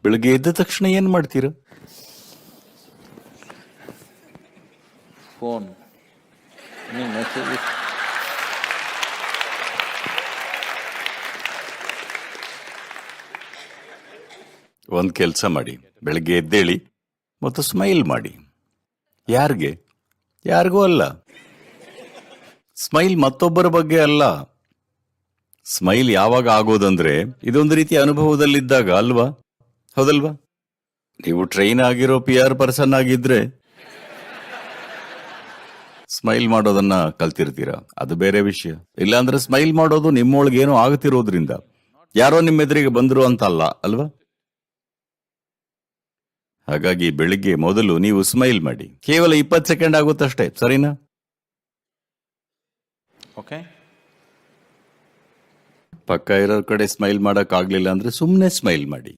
ಬೆಳಗ್ಗೆ ಎದ್ದ ತಕ್ಷಣ ಏನ್ ಮಾಡ್ತೀರಾ? Phone message. ಒಂದ್ ಕೆಲಸ ಮಾಡಿ, ಬೆಳಗ್ಗೆ ಎದ್ದೇಳಿ ಮತ್ತು ಸ್ಮೈಲ್ ಮಾಡಿ. ಯಾರಿಗೆ? ಯಾರಿಗೂ ಅಲ್ಲ. ಸ್ಮೈಲ್ ಮತ್ತೊಬ್ಬರ ಬಗ್ಗೆ ಅಲ್ಲ. ಸ್ಮೈಲ್ ಯಾವಾಗ ಆಗೋದಂದ್ರೆ ಇದೊಂದು ರೀತಿಯ ಅನುಭವದಲ್ಲಿದ್ದಾಗ ಅಲ್ವಾ? ಹೌದಲ್ವಾ? ನೀವು ಟ್ರೈನ್ ಆಗಿರೋ PR ಪರ್ಸನ್ ಆಗಿದ್ರೆ ಸ್ಮೈಲ್ ಮಾಡೋದನ್ನ ಕಲ್ತಿರ್ತೀರಾ, ಅದು ಬೇರೆ ವಿಷಯ. ಇಲ್ಲಾಂದ್ರೆ ಸ್ಮೈಲ್ ಮಾಡೋದು ನಿಮ್ಮೊಳಗೇನೋ ಆಗ್ತಿರೋದ್ರಿಂದ ಯಾರೋ ನಿಮ್ಮ ಎದುರಿಗೆ ಬಂದ್ರು ಅಂತ ಅಲ್ಲ ಅಲ್ವಾ? ಹಾಗಾಗಿ ಬೆಳಿಗ್ಗೆ ಮೊದಲು ನೀವು ಸ್ಮೈಲ್ ಮಾಡಿ. ಕೇವಲ 20 ಸೆಕೆಂಡ್ ಆಗುತ್ತಷ್ಟೇ, ಸರಿನಾ? ಓಕೆ. ಪಕ್ಕ ಇರೋ ಕಡೆ ಸ್ಮೈಲ್ ಮಾಡಕ್ ಆಗ್ಲಿಲ್ಲ ಅಂದ್ರೆ ಸುಮ್ಮನೆ ಸ್ಮೈಲ್ ಮಾಡಿ.